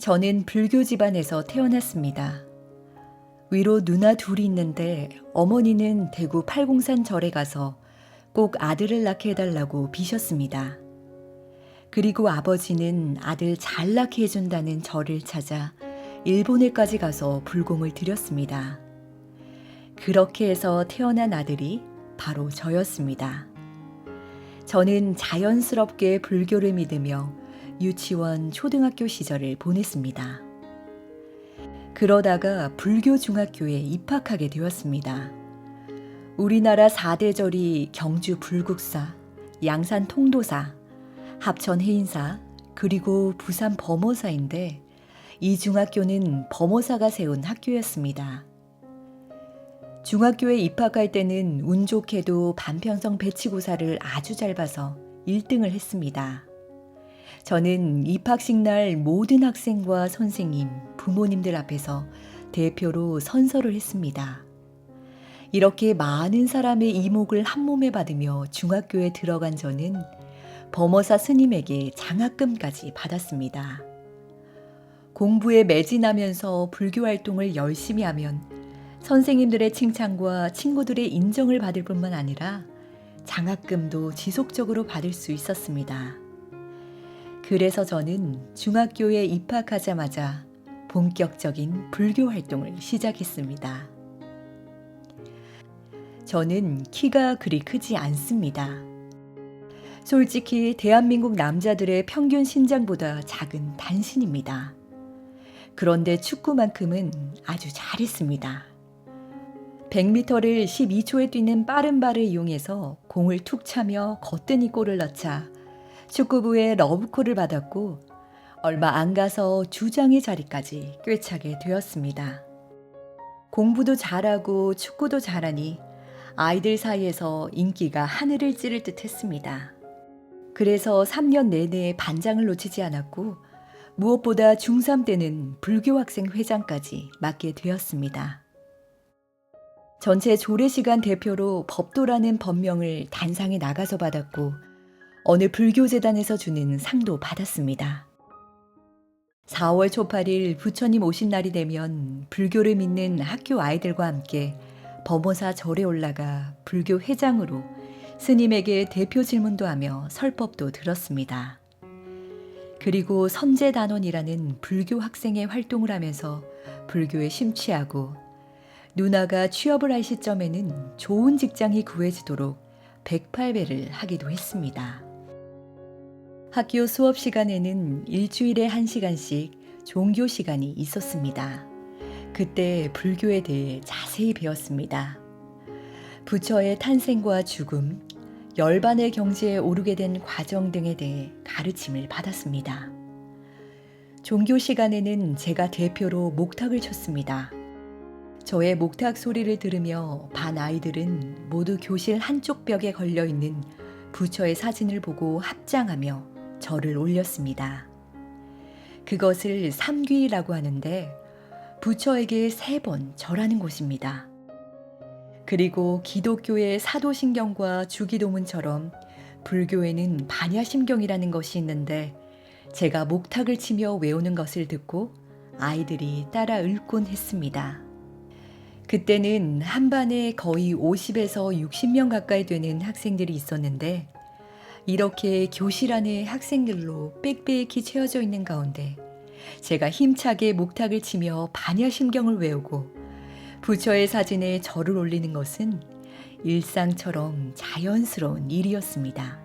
저는 불교 집안에서 태어났습니다. 위로 누나 둘이 있는데 어머니는 대구 팔공산 절에 가서 꼭 아들을 낳게 해달라고 비셨습니다. 그리고 아버지는 아들 잘 낳게 해준다는 절을 찾아 일본에까지 가서 불공을 드렸습니다. 그렇게 해서 태어난 아들이 바로 저였습니다. 저는 자연스럽게 불교를 믿으며 유치원, 초등학교 시절을 보냈습니다. 그러다가 불교 중학교에 입학하게 되었습니다. 우리나라 4대 절이 경주 불국사, 양산 통도사, 합천 해인사, 그리고 부산 범어사인데 이 중학교는 범어사가 세운 학교였습니다. 중학교에 입학할 때는 운 좋게도 반평성 배치고사를 아주 잘 봐서 1등을 했습니다. 저는 입학식 날 모든 학생과 선생님, 부모님들 앞에서 대표로 선서를 했습니다. 이렇게 많은 사람의 이목을 한 몸에 받으며 중학교에 들어간 저는 범어사 스님에게 장학금까지 받았습니다. 공부에 매진하면서 불교 활동을 열심히 하면 선생님들의 칭찬과 친구들의 인정을 받을 뿐만 아니라 장학금도 지속적으로 받을 수 있었습니다. 그래서 저는 중학교에 입학하자마자 본격적인 불교 활동을 시작했습니다. 저는 키가 그리 크지 않습니다. 솔직히 대한민국 남자들의 평균 신장보다 작은 단신입니다. 그런데 축구만큼은 아주 잘했습니다. 100m를 12초에 뛰는 빠른 발을 이용해서 공을 툭 차며 거뜬히 골을 넣자 축구부의 러브콜을 받았고 얼마 안 가서 주장의 자리까지 꿰차게 되었습니다. 공부도 잘하고 축구도 잘하니 아이들 사이에서 인기가 하늘을 찌를 듯 했습니다. 그래서 3년 내내 반장을 놓치지 않았고 무엇보다 중3 때는 불교학생 회장까지 맡게 되었습니다. 전체 조례시간 대표로 법도라는 법명을 단상에 나가서 받았고 어느 불교재단에서 주는 상도 받았습니다. 4월 초 8일 부처님 오신 날이 되면 불교를 믿는 학교 아이들과 함께 범어사 절에 올라가 불교 회장으로 스님에게 대표 질문도 하며 설법도 들었습니다. 그리고 선제단원이라는 불교 학생의 활동을 하면서 불교에 심취하고 누나가 취업을 할 시점에는 좋은 직장이 구해지도록 108배를 하기도 했습니다. 학교 수업 시간에는 일주일에 1시간씩 종교 시간이 있었습니다. 그때 불교에 대해 자세히 배웠습니다. 부처의 탄생과 죽음, 열반의 경지에 오르게 된 과정 등에 대해 가르침을 받았습니다. 종교 시간에는 제가 대표로 목탁을 쳤습니다. 저의 목탁 소리를 들으며 반 아이들은 모두 교실 한쪽 벽에 걸려있는 부처의 사진을 보고 합장하며 절을 올렸습니다. 그것을 삼귀라고 하는데 부처에게 3번 절하는 곳입니다. 그리고 기독교의 사도신경과 주기도문처럼 불교에는 반야심경이라는 것이 있는데 제가 목탁을 치며 외우는 것을 듣고 아이들이 따라 읊곤 했습니다. 그때는 한 반에 거의 50에서 60명 가까이 되는 학생들이 있었는데 이렇게 교실 안에 학생들로 빽빽히 채워져 있는 가운데 제가 힘차게 목탁을 치며 반야심경을 외우고 부처의 사진에 절을 올리는 것은 일상처럼 자연스러운 일이었습니다.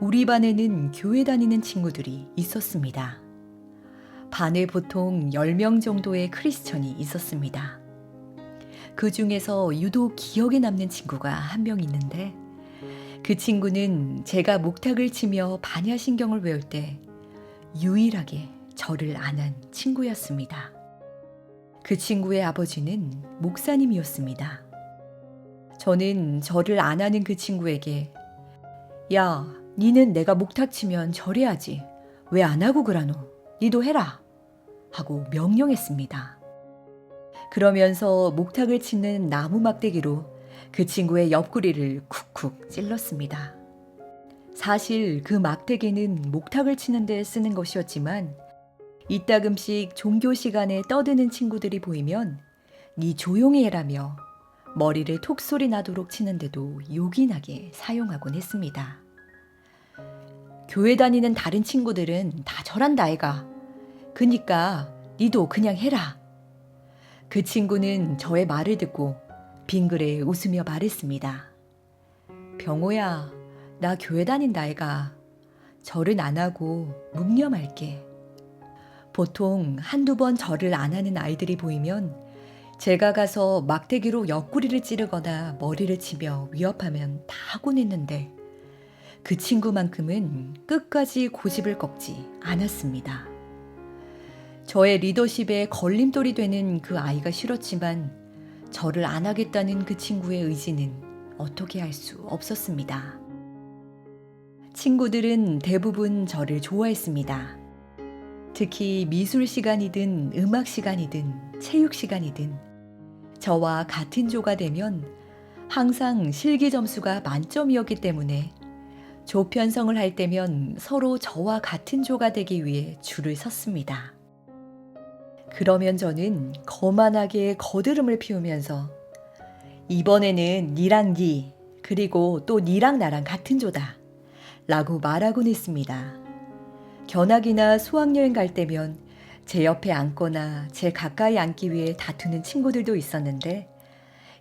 우리 반에는 교회 다니는 친구들이 있었습니다. 반에 보통 10명 정도의 크리스천이 있었습니다. 그 중에서 유독 기억에 남는 친구가 한 명 있는데 그 친구는 제가 목탁을 치며 반야심경을 외울 때 유일하게 절을 안 한 친구였습니다. 그 친구의 아버지는 목사님이었습니다. 저는 절을 안 하는 그 친구에게 야, 니는 내가 목탁 치면 절해야지. 왜 안 하고 그러노? 니도 해라. 하고 명령했습니다. 그러면서 목탁을 치는 나무 막대기로 그 친구의 옆구리를 쿡쿡 찔렀습니다. 사실 그 막대기는 목탁을 치는 데 쓰는 것이었지만 이따금씩 종교 시간에 떠드는 친구들이 보이면 니 조용히 해라며 머리를 톡소리 나도록 치는데도 요긴하게 사용하곤 했습니다. 교회 다니는 다른 친구들은 다 저란다 아이가. 그니까 니도 그냥 해라. 그 친구는 저의 말을 듣고 빙그레 웃으며 말했습니다. 병호야, 나 교회 다닌다 아이가. 절은 안 하고 묵념할게. 보통 한두 번 절을 안 하는 아이들이 보이면 제가 가서 막대기로 옆구리를 찌르거나 머리를 치며 위협하면 다 하곤 했는데 그 친구만큼은 끝까지 고집을 꺾지 않았습니다. 저의 리더십에 걸림돌이 되는 그 아이가 싫었지만 절을 안 하겠다는 그 친구의 의지는 어떻게 할 수 없었습니다. 친구들은 대부분 저를 좋아했습니다. 특히 미술 시간이든 음악 시간이든 체육 시간이든 저와 같은 조가 되면 항상 실기 점수가 만점이었기 때문에 조 편성을 할 때면 서로 저와 같은 조가 되기 위해 줄을 섰습니다. 그러면 저는 거만하게 거드름을 피우면서 이번에는 니랑 니 그리고 또 니랑 나랑 같은 조다 라고 말하곤 했습니다. 견학이나 수학여행 갈 때면 제 옆에 앉거나 제 가까이 앉기 위해 다투는 친구들도 있었는데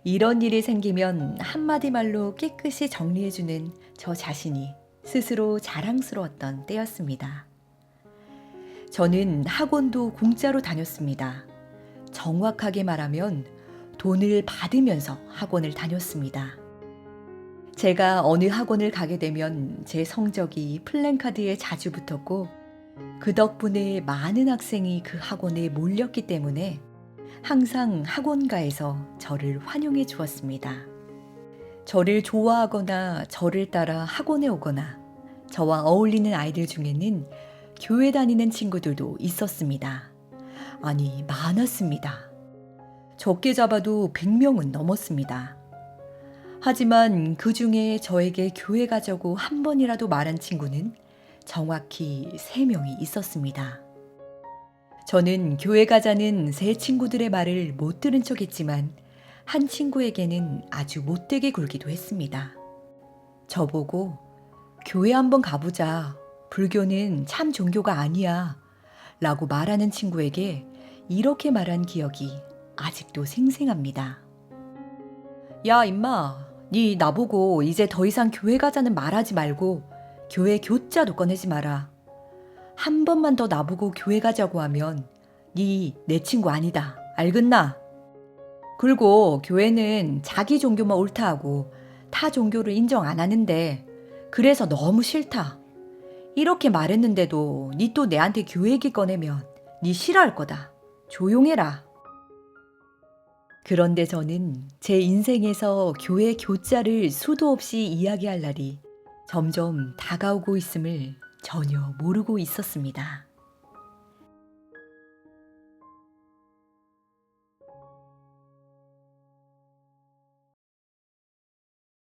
이런 일이 생기면 한마디 말로 깨끗이 정리해주는 저 자신이 스스로 자랑스러웠던 때였습니다. 저는 학원도 공짜로 다녔습니다. 정확하게 말하면 돈을 받으면서 학원을 다녔습니다. 제가 어느 학원을 가게 되면 제 성적이 플랜카드에 자주 붙었고 그 덕분에 많은 학생이 그 학원에 몰렸기 때문에 항상 학원가에서 저를 환영해 주었습니다. 저를 좋아하거나 저를 따라 학원에 오거나 저와 어울리는 아이들 중에는 교회 다니는 친구들도 있었습니다. 아니, 많았습니다. 적게 잡아도 100명은 넘었습니다. 하지만 그 중에 저에게 교회 가자고 한 번이라도 말한 친구는 정확히 3명이 있었습니다. 저는 교회 가자는 제 친구들의 말을 못 들은 척 했지만 한 친구에게는 아주 못되게 굴기도 했습니다. 저보고 교회 한번 가보자. 불교는 참 종교가 아니야. 라고 말하는 친구에게 이렇게 말한 기억이 아직도 생생합니다. 야, 임마. 니 나보고 이제 더 이상 교회 가자는 말하지 말고 교회 교자도 꺼내지 마라. 한 번만 더 나보고 교회 가자고 하면 니 내 친구 아니다. 알겠나? 그리고 교회는 자기 종교만 옳다 하고 타 종교를 인정 안 하는데 그래서 너무 싫다. 이렇게 말했는데도 니 또 내한테 교회 얘기 꺼내면 니 싫어할 거다. 조용해라. 그런데 저는 제 인생에서 교회 교자를 수도 없이 이야기할 날이 점점 다가오고 있음을 전혀 모르고 있었습니다.